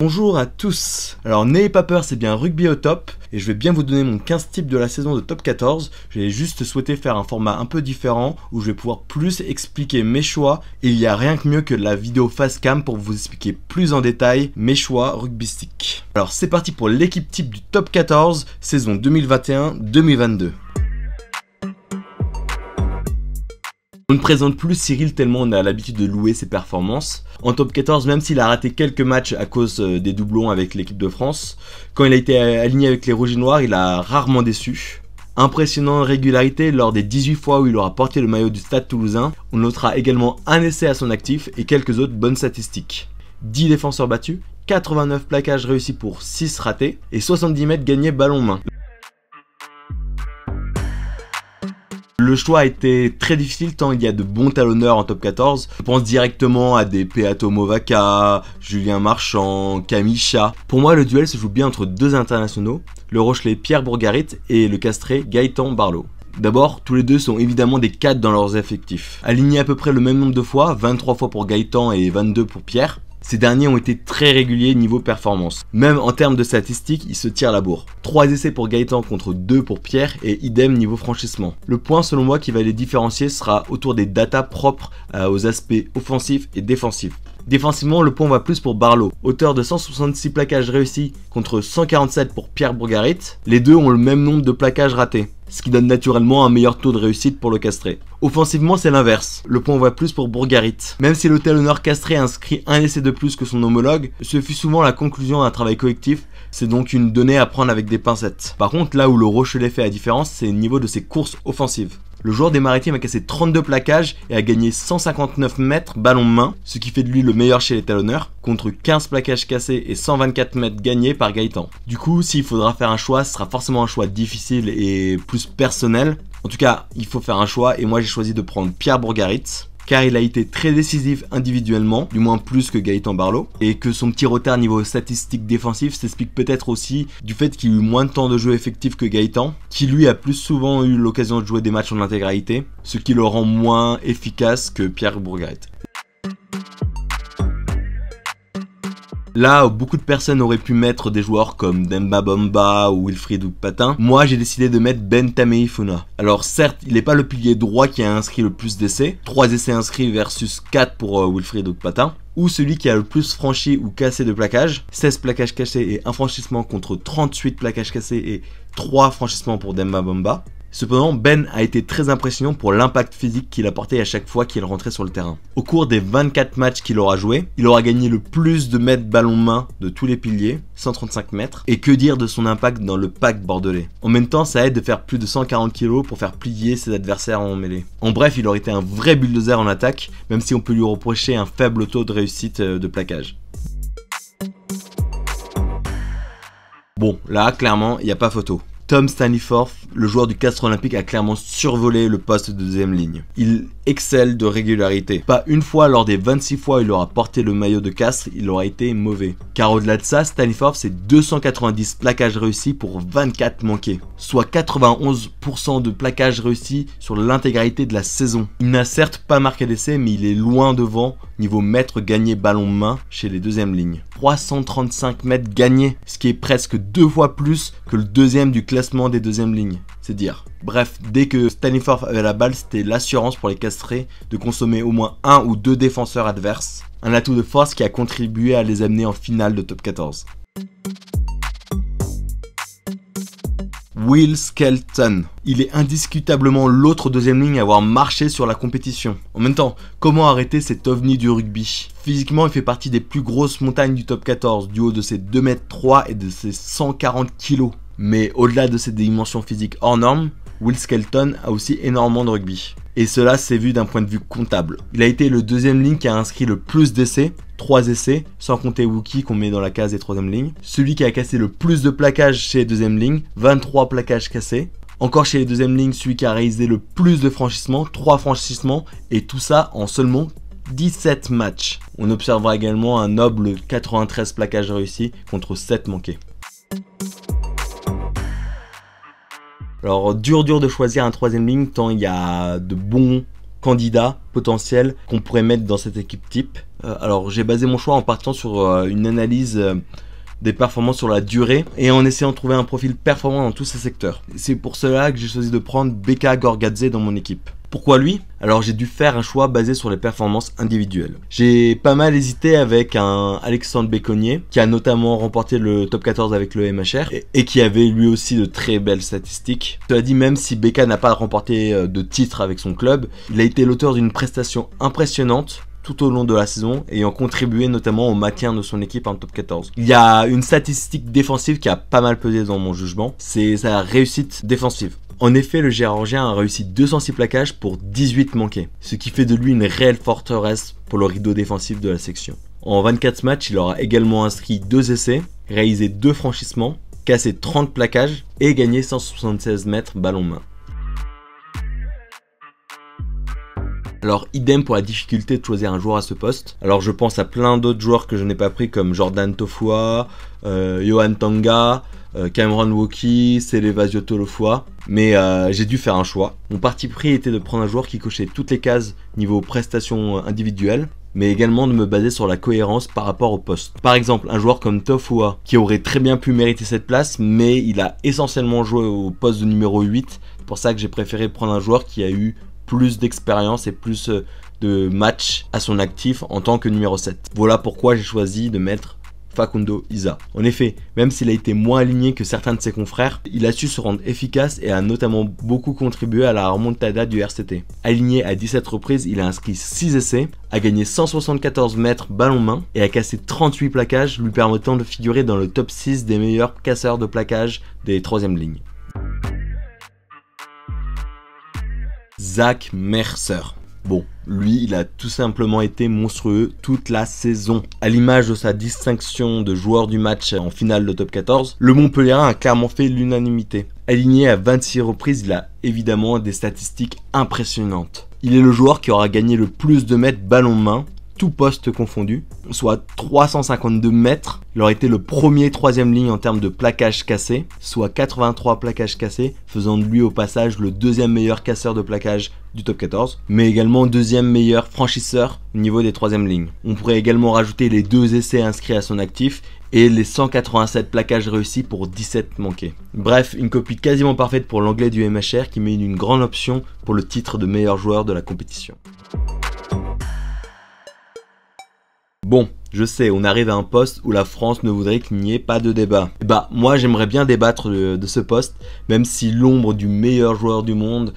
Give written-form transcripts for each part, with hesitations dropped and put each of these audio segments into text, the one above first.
Bonjour à tous. Alors n'ayez pas peur, c'est bien Rugby au top et je vais bien vous donner mon 15 types de la saison de top 14. J'ai juste souhaité faire un format un peu différent où je vais pouvoir plus expliquer mes choix et il n'y a rien que mieux que la vidéo face cam pour vous expliquer plus en détail mes choix rugbystiques. Alors c'est parti pour l'équipe type du top 14 saison 2021-2022. On ne présente plus Cyril tellement on a l'habitude de louer ses performances. En top 14, même s'il a raté quelques matchs à cause des doublons avec l'équipe de France, quand il a été aligné avec les Rouges et Noirs, il a rarement déçu. Impressionnante régularité lors des 18 fois où il aura porté le maillot du Stade Toulousain. On notera également un essai à son actif et quelques autres bonnes statistiques. 10 défenseurs battus, 89 plaquages réussis pour 6 ratés et 70 mètres gagnés ballon main. Le choix a été très difficile tant il y a de bons talonneurs en top 14. Je pense directement à des Peato Movaca, Julien Marchand, Kamisha. Pour moi, le duel se joue bien entre deux internationaux, le Rochelais Pierre Bourgarit et le Castré Gaëtan Barlow. D'abord, tous les deux sont évidemment des cadres dans leurs effectifs. Alignés à peu près le même nombre de fois, 23 fois pour Gaëtan et 22 pour Pierre. Ces derniers ont été très réguliers niveau performance. Même en termes de statistiques, ils se tirent la bourre. 3 essais pour Gaëtan contre 2 pour Pierre et idem niveau franchissement. Le point selon moi qui va les différencier sera autour des datas propres aux aspects offensifs et défensifs. Défensivement, le point va plus pour Barlow, auteur de 166 plaquages réussis contre 147 pour Pierre Bourgarit. Les deux ont le même nombre de plaquages ratés, ce qui donne naturellement un meilleur taux de réussite pour le Castré. Offensivement, c'est l'inverse. Le point va plus pour Bourgarit. Même si le talonneur Castré inscrit un essai de plus que son homologue, ce fut souvent la conclusion d'un travail collectif, c'est donc une donnée à prendre avec des pincettes. Par contre, là où le Rochelais fait la différence, c'est au niveau de ses courses offensives. Le joueur des Maritimes a cassé 32 plaquages et a gagné 159 mètres ballon main, ce qui fait de lui le meilleur chez les talonneurs, contre 15 plaquages cassés et 124 mètres gagnés par Gaëtan. Du coup, s'il faudra faire un choix, ce sera forcément un choix difficile et plus personnel. En tout cas, il faut faire un choix et moi j'ai choisi de prendre Pierre Bourgarit, car il a été très décisif individuellement, du moins plus que Gaëtan Barlow, et que son petit retard niveau statistique défensif s'explique peut-être aussi du fait qu'il a eu moins de temps de jeu effectif que Gaëtan, qui lui a plus souvent eu l'occasion de jouer des matchs en intégralité, ce qui le rend moins efficace que Pierre Bourgarit. Là où beaucoup de personnes auraient pu mettre des joueurs comme Demba Bamba ou Wilfried Oukpatin, moi j'ai décidé de mettre Ben Tameifuna. Alors certes, il n'est pas le pilier droit qui a inscrit le plus d'essais, 3 essais inscrits versus 4 pour Wilfried Oukpatin, ou celui qui a le plus franchi ou cassé de plaquages, 16 plaquages cassés et un franchissement contre 38 plaquages cassés et 3 franchissements pour Demba Bamba. Cependant, Ben a été très impressionnant pour l'impact physique qu'il apportait à chaque fois qu'il rentrait sur le terrain. Au cours des 24 matchs qu'il aura joué, il aura gagné le plus de mètres ballon main de tous les piliers, 135 mètres, et que dire de son impact dans le pack bordelais. En même temps, ça aide de faire plus de 140 kg pour faire plier ses adversaires en mêlée. En bref, il aurait été un vrai bulldozer en attaque, même si on peut lui reprocher un faible taux de réussite de plaquage. Bon, là, clairement, il n'y a pas photo. Tom Staniforth, le joueur du Castres Olympique, a clairement survolé le poste de deuxième ligne. Il excelle de régularité. Pas une fois lors des 26 fois où il aura porté le maillot de Castres, il aura été mauvais. Car au-delà de ça, Staniforth, c'est 290 plaquages réussis pour 24 manqués. Soit 91% de plaquages réussis sur l'intégralité de la saison. Il n'a certes pas marqué d'essai, mais il est loin devant niveau mètres gagnés ballon main chez les deuxièmes lignes. 335 mètres gagnés, ce qui est presque 2 fois plus que le deuxième du classement des deuxièmes lignes. C'est dire. Bref, dès que Staniforth avait la balle, c'était l'assurance pour les Castrés de consommer au moins 1 ou 2 défenseurs adverses. Un atout de force qui a contribué à les amener en finale de top 14. Will Skelton. Il est indiscutablement l'autre deuxième ligne à avoir marché sur la compétition. En même temps, comment arrêter cet ovni du rugby? Physiquement, il fait partie des plus grosses montagnes du top 14, du haut de ses 2,3 m et de ses 140 kg. Mais au-delà de ses dimensions physiques hors normes, Will Skelton a aussi énormément de rugby. Et cela s'est vu d'un point de vue comptable. Il a été le deuxième ligne qui a inscrit le plus d'essais, 3 essais, sans compter Wookie qu'on met dans la case des troisième lignes. Celui qui a cassé le plus de plaquages chez les deuxième lignes, 23 plaquages cassés. Encore chez les deuxième lignes, celui qui a réalisé le plus de franchissements, 3 franchissements, et tout ça en seulement 17 matchs. On observera également un noble 93 plaquages réussis contre 7 manqués. Alors dur de choisir un troisième ligne tant il y a de bons candidats potentiels qu'on pourrait mettre dans cette équipe type. Alors j'ai basé mon choix en partant sur une analyse des performances sur la durée et en essayant de trouver un profil performant dans tous ces secteurs. C'est pour cela que j'ai choisi de prendre Beka Gorgadze dans mon équipe. Pourquoi lui? Alors j'ai dû faire un choix basé sur les performances individuelles. J'ai pas mal hésité avec un Alexandre Béconnier qui a notamment remporté le top 14 avec le MHR et qui avait lui aussi de très belles statistiques. Cela dit, même si Beka n'a pas remporté de titre avec son club, il a été l'auteur d'une prestation impressionnante tout au long de la saison, ayant contribué notamment au maintien de son équipe en top 14. Il y a une statistique défensive qui a pas mal pesé dans mon jugement, c'est sa réussite défensive. En effet, le Géorgien a réussi 206 plaquages pour 18 manqués, ce qui fait de lui une réelle forteresse pour le rideau défensif de la section. En 24 matchs, il aura également inscrit 2 essais, réalisé 2 franchissements, cassé 30 plaquages et gagné 176 mètres ballon main. Alors idem pour la difficulté de choisir un joueur à ce poste. Alors je pense à plein d'autres joueurs que je n'ai pas pris comme Jordan Tofua, Johan Tanga, Cameron Woki, Selevasio Tolofua. Mais j'ai dû faire un choix. Mon parti pris était de prendre un joueur qui cochait toutes les cases niveau prestations individuelles, mais également de me baser sur la cohérence par rapport au poste. Par exemple, un joueur comme Tofua, qui aurait très bien pu mériter cette place, mais il a essentiellement joué au poste de numéro 8. C'est pour ça que j'ai préféré prendre un joueur qui a eu plus d'expérience et plus de matchs à son actif en tant que numéro 7. Voilà pourquoi j'ai choisi de mettre Facundo Isa. En effet, même s'il a été moins aligné que certains de ses confrères, il a su se rendre efficace et a notamment beaucoup contribué à la remontada du RCT. Aligné à 17 reprises, il a inscrit 6 essais, a gagné 174 mètres ballon main et a cassé 38 plaquages, lui permettant de figurer dans le top 6 des meilleurs casseurs de plaquages des 3e lignes. Zach Mercer. Bon, lui, il a tout simplement été monstrueux toute la saison. À l'image de sa distinction de joueur du match en finale de top 14, le Montpellierin a clairement fait l'unanimité. Aligné à 26 reprises, il a évidemment des statistiques impressionnantes. Il est le joueur qui aura gagné le plus de mètres ballon main, tout poste confondu, soit 352 mètres. Il aurait été le premier 3e ligne en termes de plaquage cassé, soit 83 plaquages cassés, faisant de lui au passage le 2e meilleur casseur de plaquage du top 14, mais également 2e meilleur franchisseur au niveau des 3e lignes. On pourrait également rajouter les 2 essais inscrits à son actif et les 187 plaquages réussis pour 17 manqués. Bref, une copie quasiment parfaite pour l'anglais du MHR qui met une grande option pour le titre de meilleur joueur de la compétition. Bon, je sais, on arrive à un poste où la France ne voudrait qu'il n'y ait pas de débat. Bah, moi j'aimerais bien débattre de ce poste, même si l'ombre du meilleur joueur du monde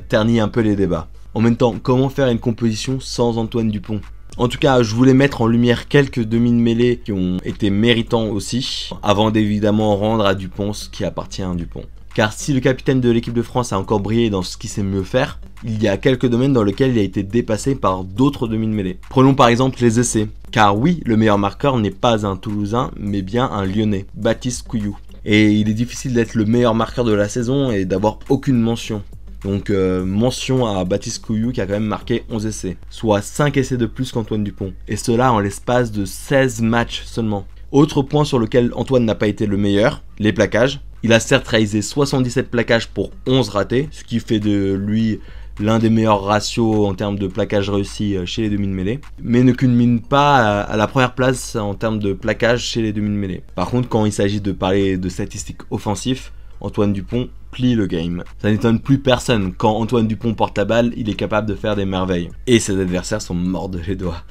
ternit un peu les débats. En même temps, comment faire une composition sans Antoine Dupont ? En tout cas, je voulais mettre en lumière quelques demi de mêlée qui ont été méritants aussi, avant d'évidemment rendre à Dupont ce qui appartient à Dupont. Car si le capitaine de l'équipe de France a encore brillé dans ce qu'il sait mieux faire, il y a quelques domaines dans lesquels il a été dépassé par d'autres demi de mêlée. Prenons par exemple les essais. Car oui, le meilleur marqueur n'est pas un Toulousain, mais bien un Lyonnais, Baptiste Couillou. Et il est difficile d'être le meilleur marqueur de la saison et d'avoir aucune mention. Donc mention à Baptiste Couillou qui a quand même marqué 11 essais, soit 5 essais de plus qu'Antoine Dupont. Et cela en l'espace de 16 matchs seulement. Autre point sur lequel Antoine n'a pas été le meilleur, les plaquages. Il a certes réalisé 77 plaquages pour 11 ratés, ce qui fait de lui l'un des meilleurs ratios en termes de plaquage réussi chez les demi de mêlée, mais ne culmine pas à la première place en termes de plaquage chez les demi de mêlée. Par contre, quand il s'agit de parler de statistiques offensives, Antoine Dupont plie le game. Ça n'étonne plus personne, quand Antoine Dupont porte la balle, il est capable de faire des merveilles. Et ses adversaires sont morts de les doigts.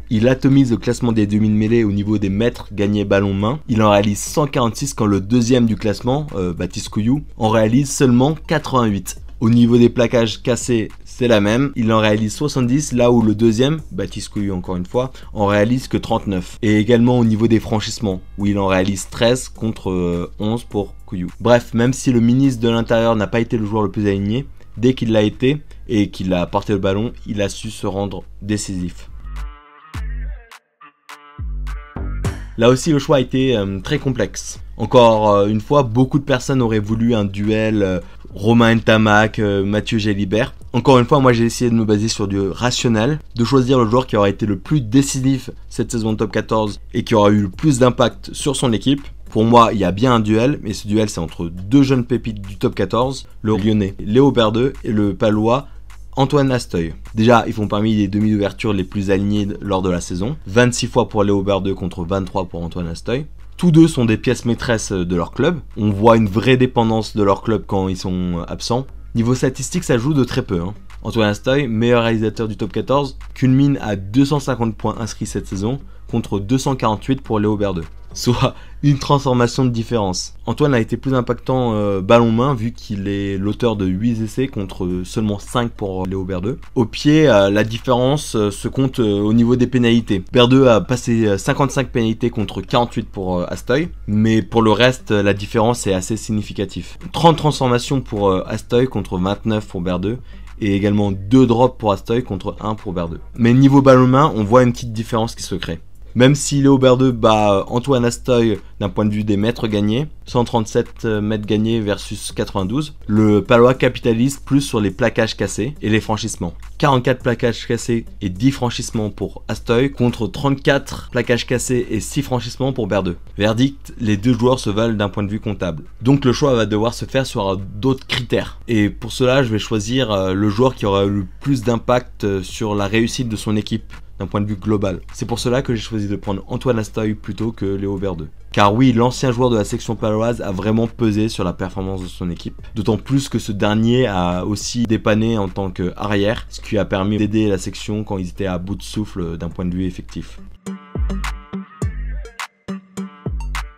Il atomise le classement des demi de mêlée au niveau des mètres gagnés ballon main. Il en réalise 146 quand le deuxième du classement, Baptiste Couillou, en réalise seulement 88. Au niveau des plaquages cassés, c'est la même. Il en réalise 70, là où le deuxième, Baptiste Couillou encore une fois, en réalise que 39. Et également au niveau des franchissements, où il en réalise 13 contre 11 pour Couillou. Bref, même si le ministre de l'Intérieur n'a pas été le joueur le plus aligné, dès qu'il l'a été et qu'il a porté le ballon, il a su se rendre décisif. Là aussi, le choix a été très complexe. Encore une fois, beaucoup de personnes auraient voulu un duel Romain Ntamak, Mathieu Gélibert. Encore une fois, moi j'ai essayé de me baser sur du rationnel, de choisir le joueur qui aura été le plus décisif cette saison de top 14 et qui aura eu le plus d'impact sur son équipe. Pour moi, il y a bien un duel, mais ce duel c'est entre deux jeunes pépites du top 14, le Lyonnais Léo Berdeux et le Palois Antoine Astoy. Déjà, ils font parmi les demi d'ouverture les plus alignés lors de la saison. 26 fois pour Léo Berdeux contre 23 pour Antoine Astoy. Tous deux sont des pièces maîtresses de leur club. On voit une vraie dépendance de leur club quand ils sont absents. Niveau statistique, ça joue de très peu. Antoine Astoy, meilleur réalisateur du top 14, culmine à 250 points inscrits cette saison contre 248 pour Léo Berdeux. Soit une transformation de différence. Antoine a été plus impactant ballon-main vu qu'il est l'auteur de 8 essais contre seulement 5 pour Léo Berdeux. Au pied, la différence se compte au niveau des pénalités. Berdeux a passé 55 pénalités contre 48 pour Astoy, mais pour le reste, la différence est assez significative. 30 transformations pour Astoy contre 29 pour Berdeux, et également 2 drops pour Astoy contre 1 pour Berdeux. Mais niveau ballon-main, on voit une petite différence qui se crée. Même si Léo Berdeux bat Antoine Astoy d'un point de vue des mètres gagnés, 137 mètres gagnés versus 92, le Palois capitalise plus sur les plaquages cassés et les franchissements. 44 plaquages cassés et 10 franchissements pour Astoy contre 34 plaquages cassés et 6 franchissements pour Berdeux. Verdict, les deux joueurs se valent d'un point de vue comptable. Donc le choix va devoir se faire sur d'autres critères. Et pour cela, je vais choisir le joueur qui aura le plus d'impact sur la réussite de son équipe d'un point de vue global. C'est pour cela que j'ai choisi de prendre Antoine Astoy plutôt que Léo Berdeux. Car oui, l'ancien joueur de la section paloise a vraiment pesé sur la performance de son équipe. D'autant plus que ce dernier a aussi dépanné en tant qu'arrière, ce qui a permis d'aider la section quand ils étaient à bout de souffle d'un point de vue effectif.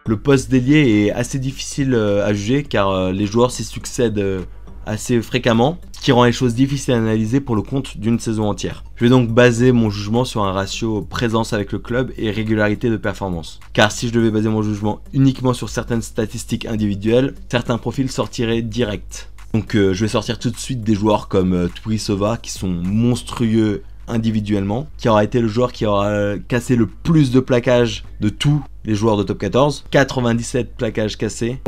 Le poste d'ailier est assez difficile à juger car les joueurs s'y succèdent assez fréquemment, ce qui rend les choses difficiles à analyser pour le compte d'une saison entière. Je vais donc baser mon jugement sur un ratio présence avec le club et régularité de performance. Car si je devais baser mon jugement uniquement sur certaines statistiques individuelles, certains profils sortiraient direct. Donc je vais sortir tout de suite des joueurs comme Tuisova qui sont monstrueux individuellement, qui aura été le joueur qui aura cassé le plus de plaquages de tous les joueurs de top 14, 97 plaquages cassés,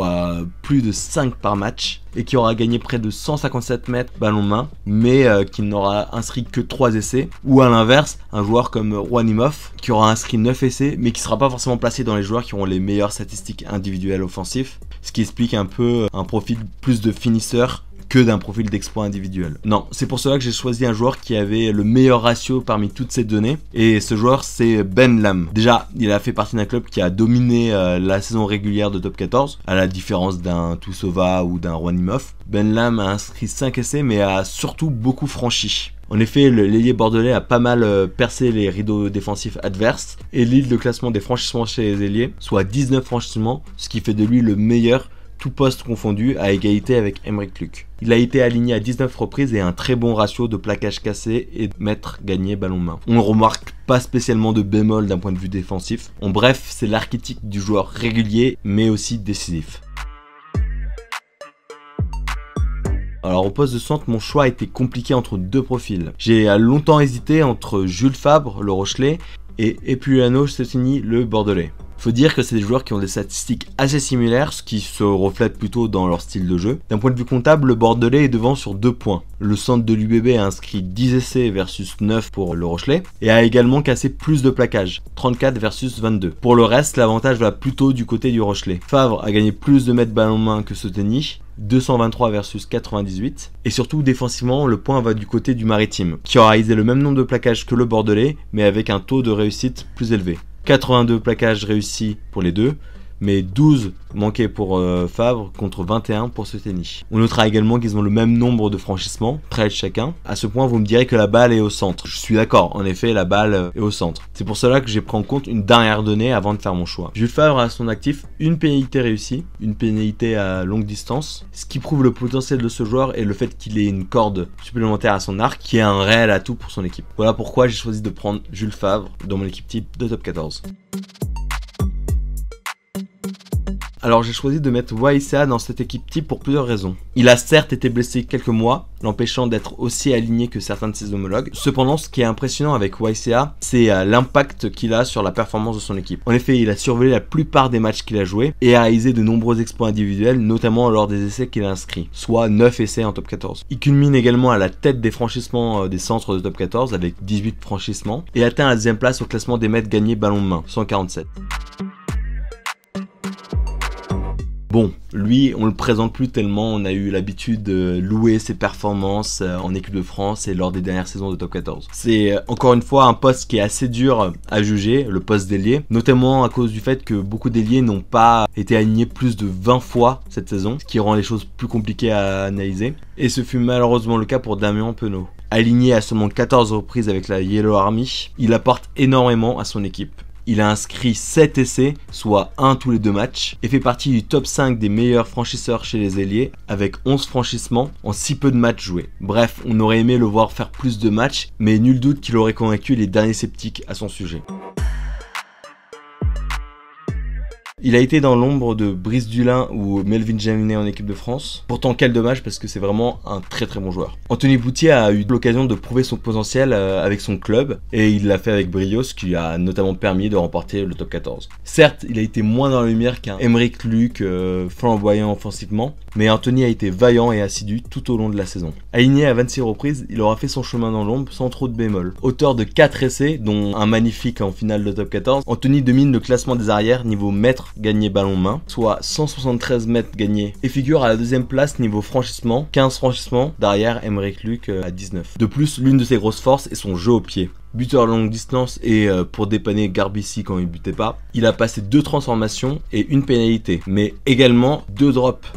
plus de 5 par match, et qui aura gagné près de 157 mètres ballon de main, mais qui n'aura inscrit que 3 essais, ou à l'inverse, un joueur comme Rouanimov, qui aura inscrit 9 essais, mais qui ne sera pas forcément placé dans les joueurs qui auront les meilleures statistiques individuelles offensifs, ce qui explique un peu un profil plus de finisseur que d'un profil d'exploit individuel. Non, c'est pour cela que j'ai choisi un joueur qui avait le meilleur ratio parmi toutes ces données, et ce joueur c'est Ben Lam. Déjà, il a fait partie d'un club qui a dominé la saison régulière de top 14, à la différence d'un Tuisova ou d'un Rouanimov. Ben Lam a inscrit 5 essais, mais a surtout beaucoup franchi. En effet, l'ailier bordelais a pas mal percé les rideaux défensifs adverses, et lead le classement des franchissements chez les ailiers, soit 19 franchissements, ce qui fait de lui le meilleur tout poste confondu à égalité avec Emeric Luc. Il a été aligné à 19 reprises et un très bon ratio de plaquages cassés et de mètres gagnés ballon-main. On ne remarque pas spécialement de bémol d'un point de vue défensif. En bref, c'est l'archétype du joueur régulier mais aussi décisif. Alors au poste de centre, mon choix a été compliqué entre deux profils. J'ai longtemps hésité entre Jules Fabre, le Rochelais, et Epuliano Cestini, le Bordelais. Faut dire que c'est des joueurs qui ont des statistiques assez similaires, ce qui se reflète plutôt dans leur style de jeu. D'un point de vue comptable, le Bordelais est devant sur 2 points. Le centre de l'UBB a inscrit 10 essais versus 9 pour le Rochelais, et a également cassé plus de plaquages, 34 versus 22. Pour le reste, l'avantage va plutôt du côté du Rochelais. Favre a gagné plus de mètres ballon-main que Cestini, 223 versus 98, et surtout défensivement le point va du côté du Maritime, qui aura réalisé le même nombre de plaquages que le Bordelais, mais avec un taux de réussite plus élevé. 82 plaquages réussis pour les deux, mais 12 manqués pour Favre contre 21 pour Cestini. On notera également qu'ils ont le même nombre de franchissements, 13 chacun. À ce point, vous me direz que la balle est au centre. Je suis d'accord, en effet, la balle est au centre. C'est pour cela que j'ai pris en compte une dernière donnée avant de faire mon choix. Jules Favre a à son actif une pénalité réussie, une pénalité à longue distance, ce qui prouve le potentiel de ce joueur et le fait qu'il ait une corde supplémentaire à son arc, qui est un réel atout pour son équipe. Voilà pourquoi j'ai choisi de prendre Jules Favre dans mon équipe type de top 14. Alors j'ai choisi de mettre YCA dans cette équipe type pour plusieurs raisons. Il a certes été blessé quelques mois, l'empêchant d'être aussi aligné que certains de ses homologues. Cependant, ce qui est impressionnant avec YCA, c'est l'impact qu'il a sur la performance de son équipe. En effet, il a survolé la plupart des matchs qu'il a joués et a réalisé de nombreux exploits individuels, notamment lors des essais qu'il a inscrits, soit 9 essais en top 14. Il culmine également à la tête des franchissements des centres de top 14 avec 18 franchissements et atteint la deuxième place au classement des mètres gagnés ballon de main, 147. Bon, lui, on le présente plus tellement, on a eu l'habitude de louer ses performances en équipe de France et lors des dernières saisons de top 14. C'est encore une fois un poste qui est assez dur à juger, le poste d'ailier, notamment à cause du fait que beaucoup d'ailiers n'ont pas été alignés plus de 20 fois cette saison, ce qui rend les choses plus compliquées à analyser. Et ce fut malheureusement le cas pour Damien Penaud. Aligné à seulement 14 reprises avec la Yellow Army, il apporte énormément à son équipe. Il a inscrit 7 essais, soit 1 tous les 2 matchs, et fait partie du top 5 des meilleurs franchisseurs chez les ailiers, avec 11 franchissements en si peu de matchs joués. Bref, on aurait aimé le voir faire plus de matchs, mais nul doute qu'il aurait convaincu les derniers sceptiques à son sujet. Il a été dans l'ombre de Brice Dulin ou Melvin Jaminet en équipe de France. Pourtant quel dommage parce que c'est vraiment un très bon joueur. Anthony Boutier a eu l'occasion de prouver son potentiel avec son club et il l'a fait avec brio, ce qui lui a notamment permis de remporter le top 14. Certes, il a été moins dans la lumière qu'un Aymeric Luc flamboyant offensivement, mais Anthony a été vaillant et assidu tout au long de la saison. Aligné à 26 reprises, il aura fait son chemin dans l'ombre sans trop de bémol. Auteur de 4 essais, dont un magnifique en finale de top 14, Anthony domine le classement des arrières niveau mètres gagné ballon main, soit 173 mètres gagnés, et figure à la deuxième place niveau franchissement, 15 franchissements, derrière Aymeric Luc à 19. De plus, l'une de ses grosses forces est son jeu au pied. Buteur longue distance et pour dépanner Garbici quand il butait pas, il a passé 2 transformations et une pénalité, mais également 2 drops.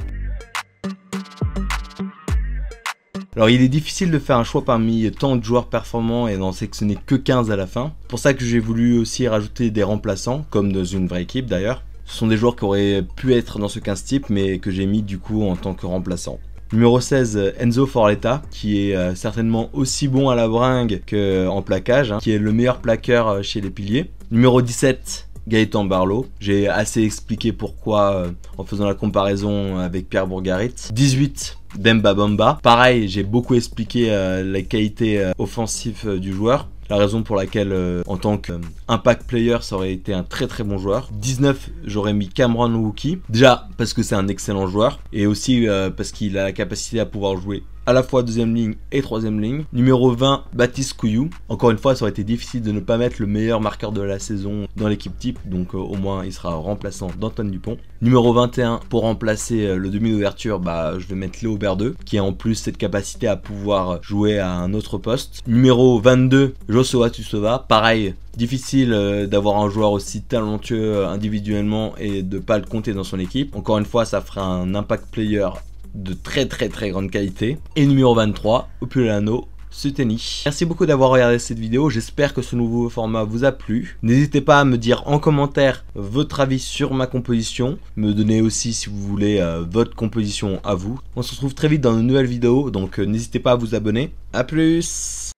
Alors il est difficile de faire un choix parmi tant de joueurs performants et d'en sélectionner que 15 à la fin. C'est pour ça que j'ai voulu aussi rajouter des remplaçants, comme dans une vraie équipe d'ailleurs. Ce sont des joueurs qui auraient pu être dans ce 15 type mais que j'ai mis du coup en tant que remplaçant. Numéro 16, Enzo Forletta, qui est certainement aussi bon à la bringue qu'en plaquage, qui est le meilleur plaqueur chez les piliers. Numéro 17, Gaëtan Barlow. J'ai assez expliqué pourquoi en faisant la comparaison avec Pierre Bourgarit. 18, Demba Bamba. Pareil, j'ai beaucoup expliqué les qualités offensives du joueur. La raison pour laquelle en tant qu'impact player ça aurait été un très bon joueur. 19, j'aurais mis Cameron Wookie. Déjà parce que c'est un excellent joueur et aussi parce qu'il a la capacité à pouvoir jouer à la fois deuxième ligne et troisième ligne. Numéro 20, Baptiste Couillou. Encore une fois, ça aurait été difficile de ne pas mettre le meilleur marqueur de la saison dans l'équipe type, donc au moins il sera remplaçant d'Antoine Dupont. Numéro 21, pour remplacer le demi d'ouverture, je vais mettre Léo Berdeux, qui a en plus cette capacité à pouvoir jouer à un autre poste. Numéro 22, Joshua Tussova. Pareil, difficile d'avoir un joueur aussi talentueux individuellement et de pas le compter dans son équipe. Encore une fois, ça fera un impact player de très grande qualité. Et numéro 23, Opulano Suteni. Merci beaucoup d'avoir regardé cette vidéo, j'espère que ce nouveau format vous a plu. N'hésitez pas à me dire en commentaire votre avis sur ma composition, me donner aussi si vous voulez votre composition à vous. On se retrouve très vite dans une nouvelle vidéo, donc n'hésitez pas à vous abonner. A plus.